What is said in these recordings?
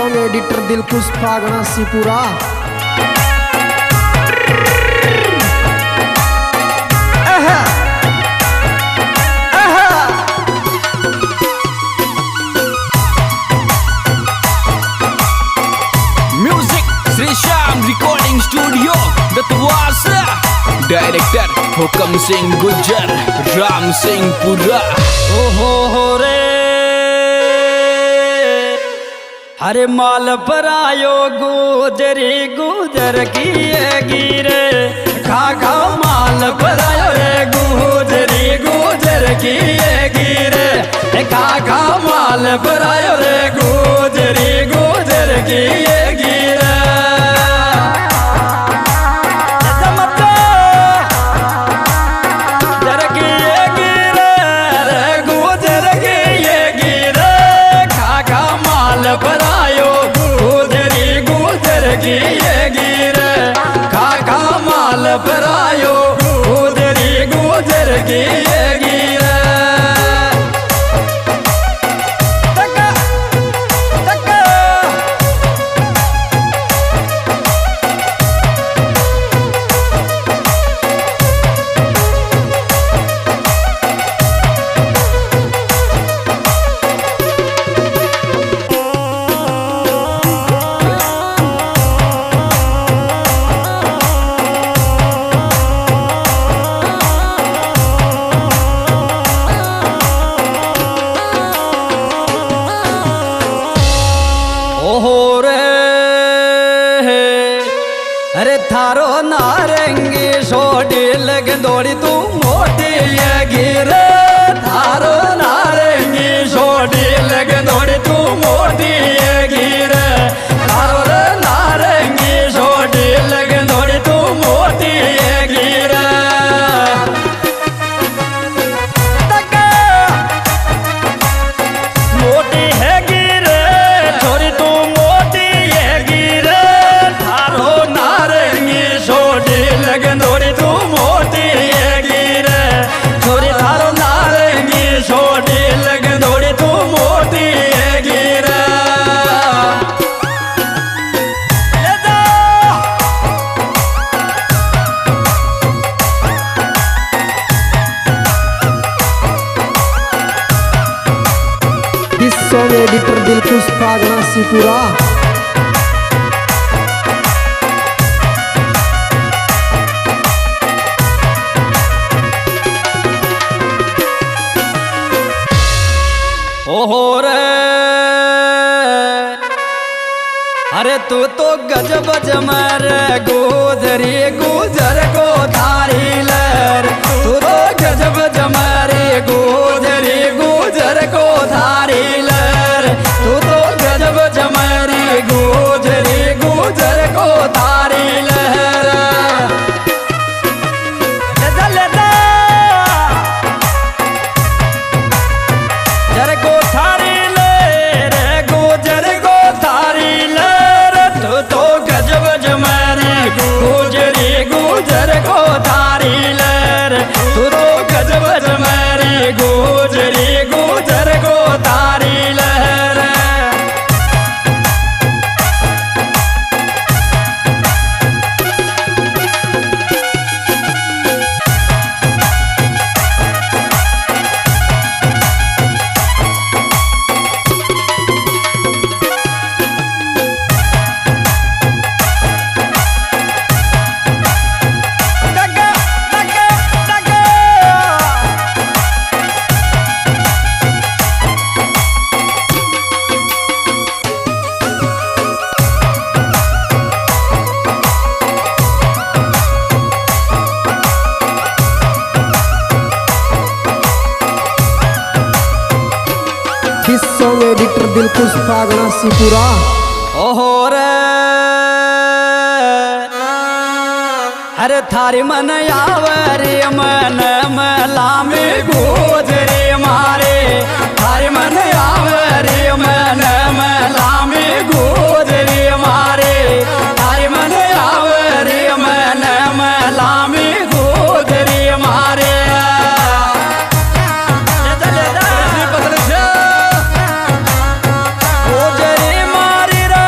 Song editor Dilkhush Phagna Sipura. Music Shri Shyam recording studio Datwasa. Director Hukam Singh Gujjar, Ram Singh पुरा। हो रे हरे माल पर आयो गुजरी गुजर की गिरे खा माल पर आयो रे गुजरी गुजर की गिरे खा माल पर आयो रे गुजरी गुजर की गिरे बनायो गुजरी गुजर की गिरे खा माल बनायो गुजरी गुजर की गिरे अरे थारो नारंगी सोडी लग दौड़ी तू मोटी गिरे थारो नारंगी सोडी लग दौड़ी तू मोटी गिरे थारो नारंगी सोडी लग दौड़ी तू मोटी गिरे मोटी है गिरे छोरी तू मोटी है गिरे थारो लगंदोड़ी तू मोटी गिरे छोरी थारो नारंगी छोटी लगंदोड़ी तू मोटी गिरे दिस सॉन्ग एडिटर दिलखुश फागना सिपुरा। ओहो रे अरे तू तो गजब जमर गुजरी गुजर को थारी लर तू तो गजब जमर गुजरी गुजर को थारी लर तू तो गजब जमर गुजरी गुजर को थारी लहर जर को थारी ले रे गुजर को थारी ले रे तू तो गजब जमरी गुजरी गुजर को थारी ले रे तू तो गजब जमरी गुजरी गुजर को थारी ले रे दिस सॉन्ग एडिटर दिलखुश फागना सिपुरा। ओहो रे अरे थारी मन यावरी मन मलामी गुजरी मारे थारी मन यावरी मन मलामी गुजरी मारे थारी मन यावरी मन मलामी गुजरी मारे गुजरी मारी रा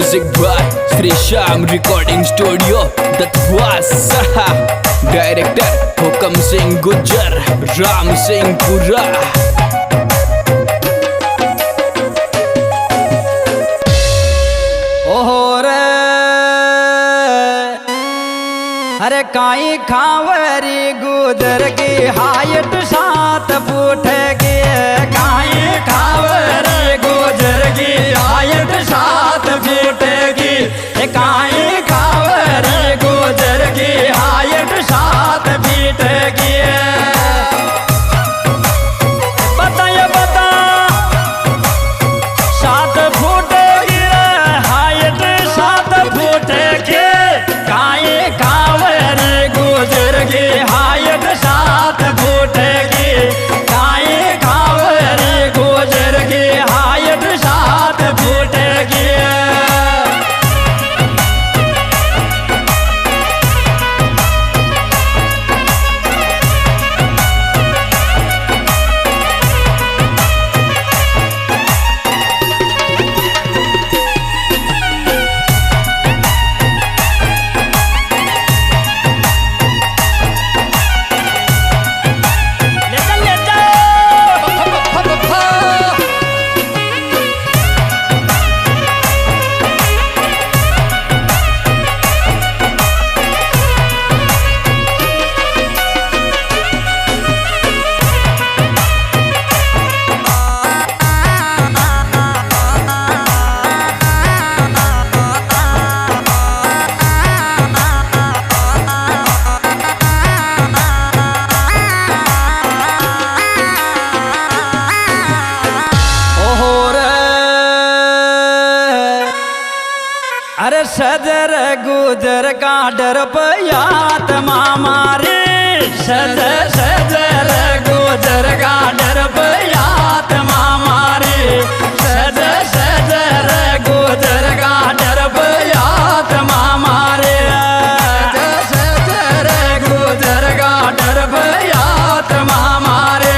Music by Sri Sham Recording Studio, Datwasa. Director Hukam Singh Gujjar, Ram Singh Pura. ओहो रे अरे काई खावरी गुजर की हाइट 7 फुट की काई खावरी गुजर की हाइट 7 फुट की काई खावरी गुजर की हाइट 7 फीट की बताइए बता 7 फुट की हाइट 7 फुट की काई खावरी गुजर की हाइट 7 फुट की काई खावरी गुजर की हाइट 7 फुट की अरे सदर गुजर का डर पयात मामारे सदर गुजर का डर पयात मामारे सदर गुजर का डर पयात मामारे सदर गुजर का डर पयात मामारे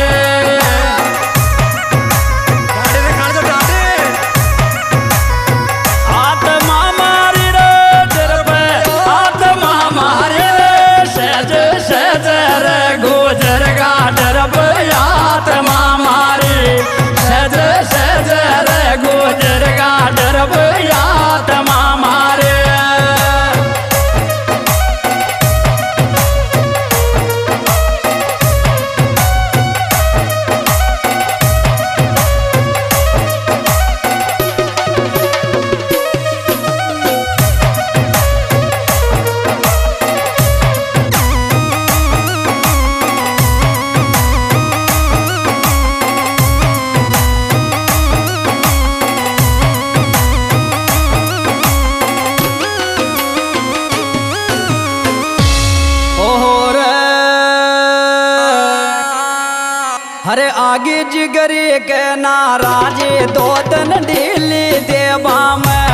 हरे आगे जिगरी के नाराजे 2 दिन ढीली देवा में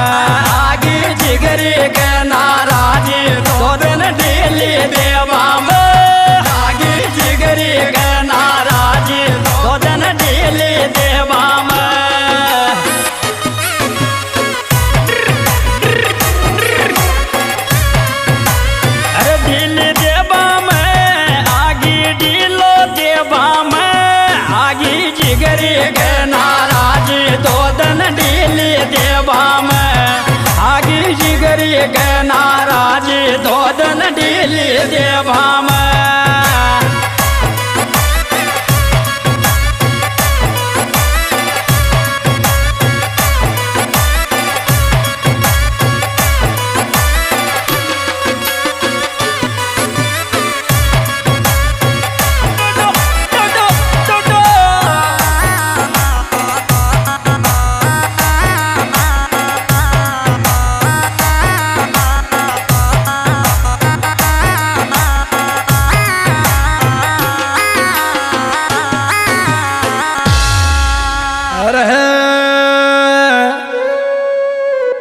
आगे जिगरी के नाराजे 2 दिन ढीली देवा में आगे जिगरी के नाराजे 2 दिन ढीली देवा में अरे ढीली देवा में आगे ढीलो देवा में आगी जिगरी के नाराज 2 दिन ढीली देवा में आगी जिगरी के नाराज 2 दिन ढीली देवा में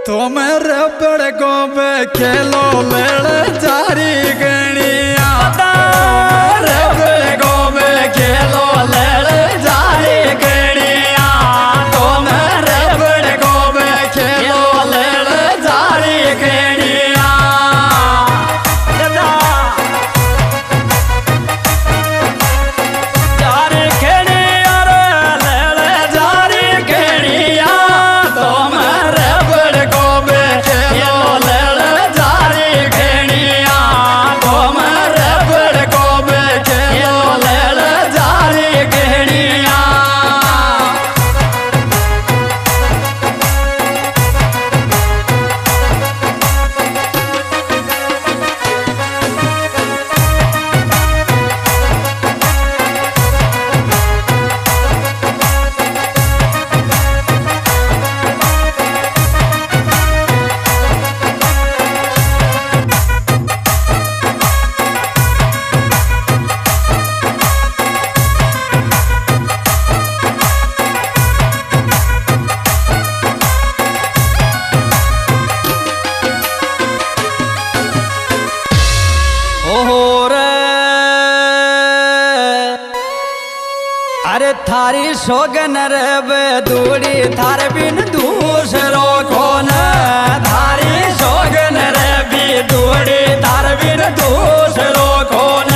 तुम रबड़ को खेलो लड़ जारी गणिया रबड़ को खेलो लड़ जारी गणिया तुम रबड़ को खेलो लड़ थारी सोगन रे दूरी थार बिन दूसरो कौन थारी सोगन रे दूरी थार बिन दूसरो कौन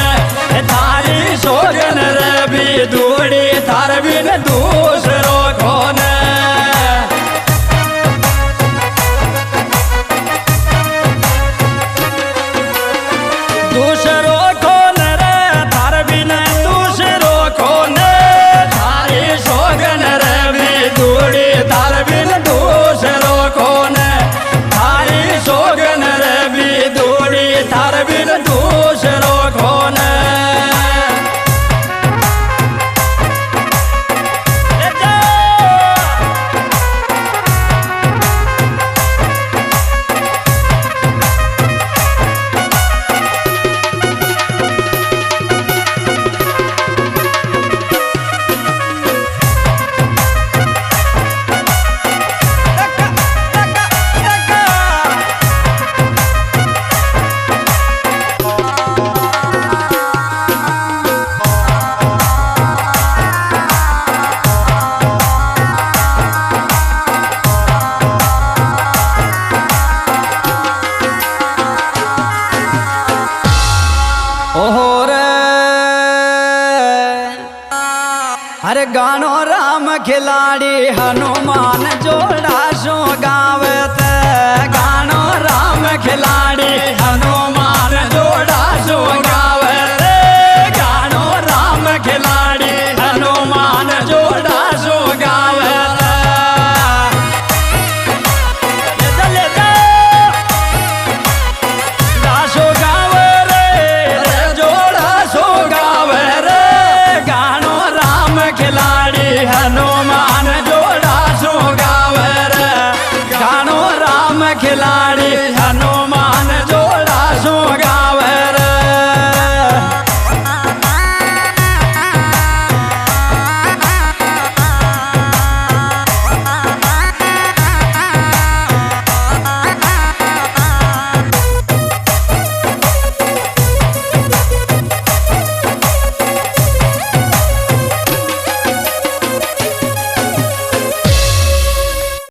थारी सोगन रे दूरी थार बिन दूसरो कौन दूसरो कौन रे थार बिन दूसरो कौन थारी सोगन रे दूरी थार बिन दूसरो कौन थारी सोगन रे दूरी थार बिन दूसरो कौन अरे गानो राम खिलाड़ी हनुमान जोड़ा